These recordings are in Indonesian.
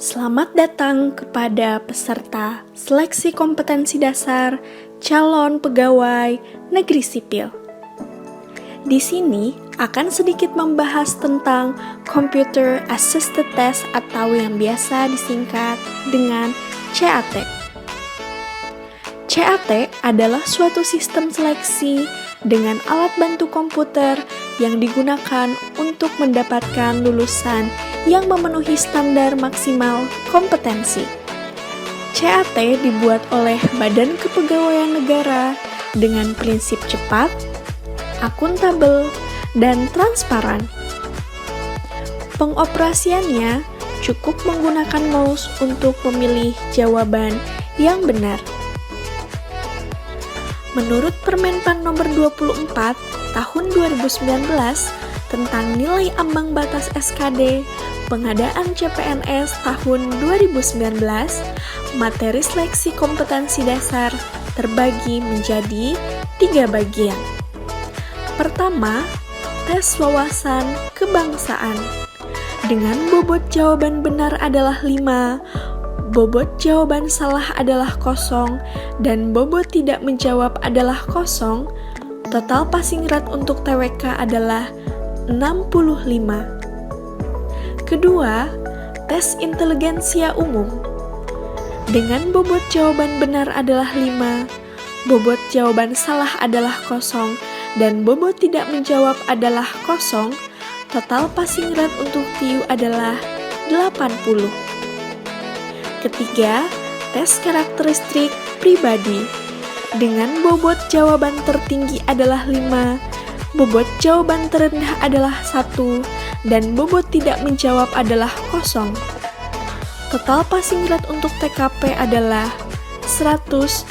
Selamat datang kepada peserta seleksi kompetensi dasar calon pegawai negeri sipil. Di sini akan sedikit membahas tentang Computer Assisted Test atau yang biasa disingkat dengan CAT. CAT adalah suatu sistem seleksi dengan alat bantu komputer yang digunakan untuk mendapatkan lulusan yang memenuhi standar maksimal kompetensi. CAT dibuat oleh Badan Kepegawaian Negara dengan prinsip cepat, akuntabel, dan transparan. Pengoperasiannya cukup menggunakan mouse untuk memilih jawaban yang benar. Menurut Permenpan Nomor 24 Tahun 2019 tentang nilai ambang batas SKD pengadaan CPNS tahun 2019, materi seleksi kompetensi dasar terbagi menjadi 3 bagian. Pertama, tes wawasan kebangsaan dengan bobot jawaban benar adalah 5, bobot jawaban salah adalah 0, dan bobot tidak menjawab adalah 0. Total passing rate untuk TWK adalah 65. Kedua, tes inteligensia umum. Dengan bobot jawaban benar adalah 5, bobot jawaban salah adalah 0, dan bobot tidak menjawab adalah 0, total passing rate untuk TIU adalah 80. Ketiga, tes karakteristik pribadi. Dengan bobot jawaban tertinggi adalah 5, bobot jawaban terendah adalah 1, dan bobot tidak menjawab adalah 0. Total passing rate untuk TKP adalah 126.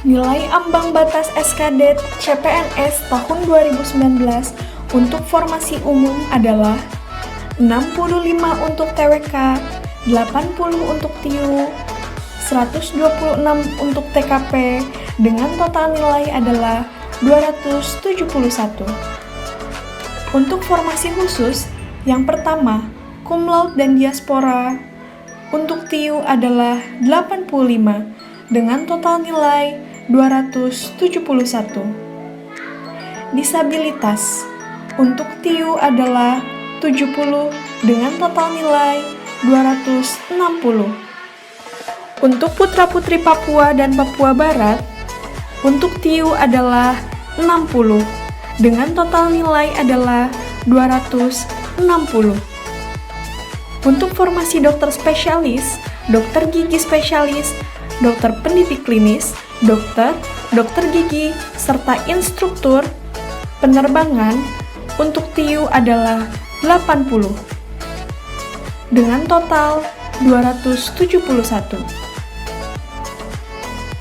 Nilai ambang batas SKD CPNS tahun 2019 untuk formasi umum adalah 65 untuk TWK, 80 untuk TIU, 126 untuk TKP, dengan total nilai adalah 271. Untuk formasi khusus, yang pertama, cum laude dan diaspora, untuk TIU adalah 85, dengan total nilai 271. Disabilitas, untuk TIU adalah 70, dengan total nilai 260. Untuk putra-putri Papua dan Papua Barat, untuk TIU adalah 60, dengan total nilai adalah 260. Untuk formasi dokter spesialis, dokter gigi spesialis, dokter pendidik klinis, dokter gigi, serta instruktur penerbangan, untuk TIU adalah 80, dengan total 271.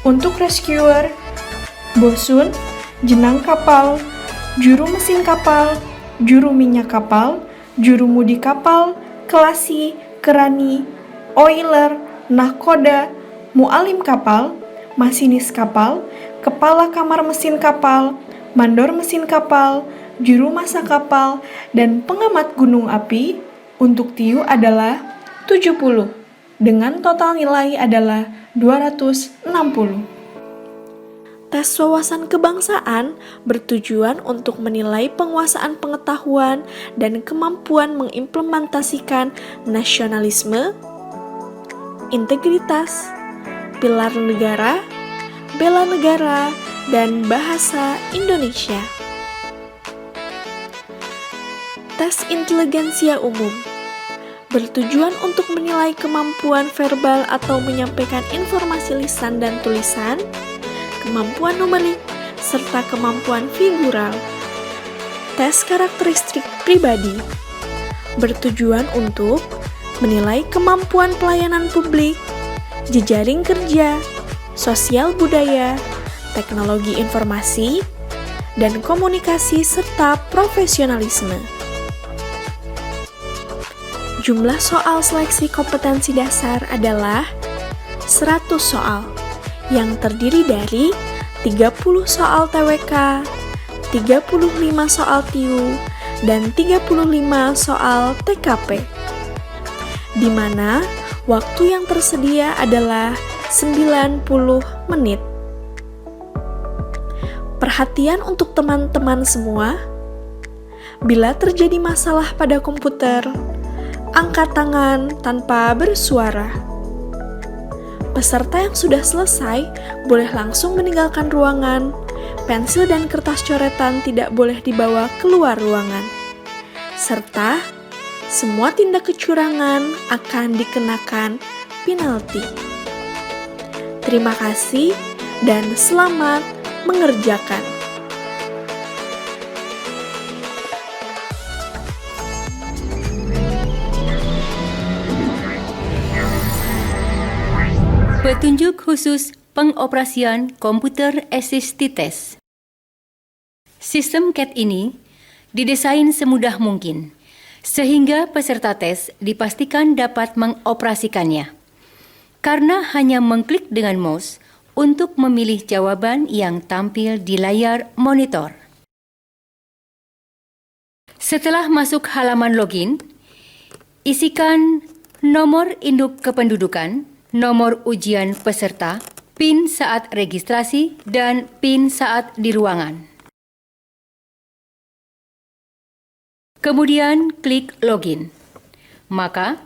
Untuk rescuer, bosun, jenang kapal, juru mesin kapal, juru minyak kapal, juru mudi kapal, kelasi, kerani, oiler, nahkoda, mualim kapal, masinis kapal, kepala kamar mesin kapal, mandor mesin kapal, juru masak kapal, dan pengamat gunung api, untuk TIU adalah 70, dengan total nilai adalah 260. Tes wawasan kebangsaan bertujuan untuk menilai penguasaan pengetahuan dan kemampuan mengimplementasikan nasionalisme, integritas, pilar negara, bela negara, dan bahasa Indonesia. Tes inteligensia umum bertujuan untuk menilai kemampuan verbal atau menyampaikan informasi lisan dan tulisan, kemampuan numerik, serta kemampuan figural. Tes karakteristik pribadi bertujuan untuk menilai kemampuan pelayanan publik, jejaring kerja, sosial budaya, teknologi informasi, dan komunikasi serta profesionalisme. Jumlah soal seleksi kompetensi dasar adalah 100 soal, yang terdiri dari 30 soal TWK, 35 soal TIU, dan 35 soal TKP. di mana waktu yang tersedia adalah 90 menit. Perhatian untuk teman-teman semua, bila terjadi masalah pada komputer, angkat tangan tanpa bersuara. Peserta yang sudah selesai boleh langsung meninggalkan ruangan. Pensil dan kertas coretan tidak boleh dibawa keluar ruangan. Serta semua tindak kecurangan akan dikenakan penalti. Terima kasih dan selamat mengerjakan. Petunjuk khusus pengoperasian Computer Assisted Test. Sistem CAT ini didesain semudah mungkin, sehingga peserta tes dipastikan dapat mengoperasikannya. Karena hanya mengklik dengan mouse untuk memilih jawaban yang tampil di layar monitor. Setelah masuk halaman login, isikan nomor induk kependudukan, nomor ujian peserta, PIN saat registrasi, dan PIN saat di ruangan. Kemudian klik login. Maka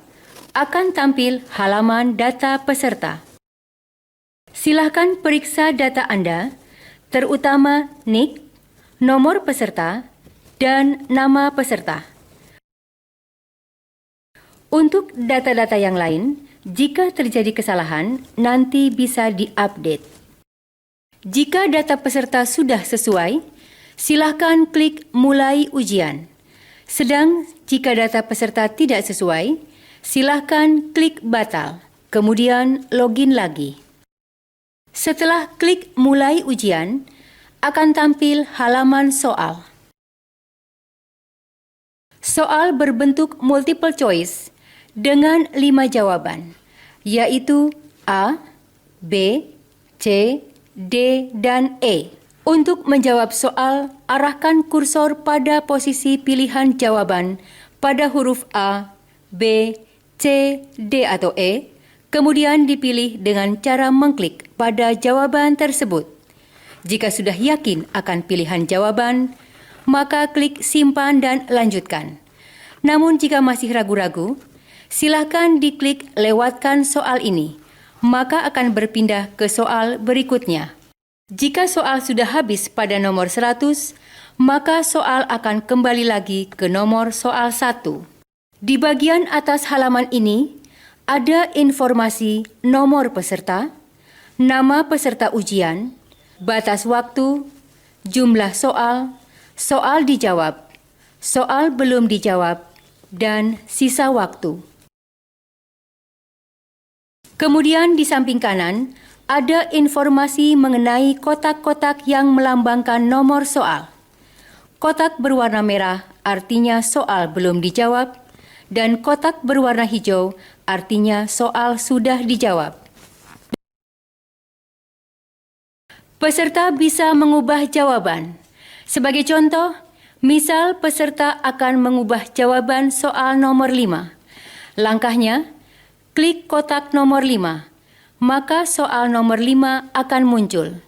akan tampil halaman data peserta. Silakan periksa data Anda, terutama NIK, nomor peserta, dan nama peserta. Untuk data-data yang lain, jika terjadi kesalahan, nanti bisa diupdate. Jika data peserta sudah sesuai, silakan klik mulai ujian. Sedang jika data peserta tidak sesuai, silakan klik batal, kemudian login lagi. Setelah klik mulai ujian, akan tampil halaman soal. Soal berbentuk multiple choice dengan 5 jawaban, yaitu A, B, C, D, dan E. Untuk menjawab soal, arahkan kursor pada posisi pilihan jawaban pada huruf A, B, C, D atau E, kemudian dipilih dengan cara mengklik pada jawaban tersebut. Jika sudah yakin akan pilihan jawaban, maka klik simpan dan lanjutkan. Namun jika masih ragu-ragu, silakan diklik lewatkan soal ini, maka akan berpindah ke soal berikutnya. Jika soal sudah habis pada nomor 100, maka soal akan kembali lagi ke nomor soal 1. Di bagian atas halaman ini, ada informasi nomor peserta, nama peserta ujian, batas waktu, jumlah soal, soal dijawab, soal belum dijawab, dan sisa waktu. Kemudian di samping kanan, ada informasi mengenai kotak-kotak yang melambangkan nomor soal. Kotak berwarna merah artinya soal belum dijawab, dan kotak berwarna hijau artinya soal sudah dijawab. Peserta bisa mengubah jawaban. Sebagai contoh, misal peserta akan mengubah jawaban soal nomor 5. Langkahnya, klik kotak nomor 5. Maka soal nomor 5 akan muncul.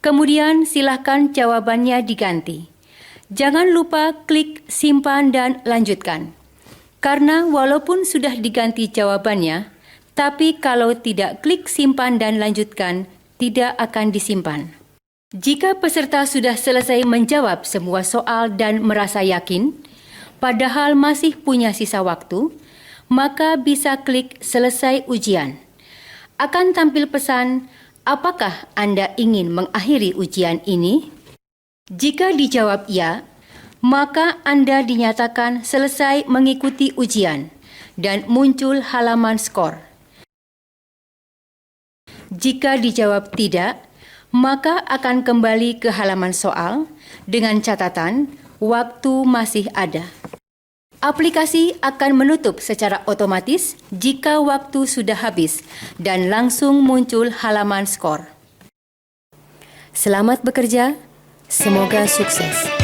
Kemudian silakan jawabannya diganti. Jangan lupa klik simpan dan lanjutkan. Karena walaupun sudah diganti jawabannya, tapi kalau tidak klik simpan dan lanjutkan, tidak akan disimpan. Jika peserta sudah selesai menjawab semua soal dan merasa yakin, padahal masih punya sisa waktu, maka bisa klik selesai ujian. Akan tampil pesan, apakah Anda ingin mengakhiri ujian ini? Jika dijawab ya, maka Anda dinyatakan selesai mengikuti ujian dan muncul halaman skor. Jika dijawab tidak, maka akan kembali ke halaman soal dengan catatan waktu masih ada. Aplikasi akan menutup secara otomatis jika waktu sudah habis dan langsung muncul halaman skor. Selamat bekerja, semoga sukses.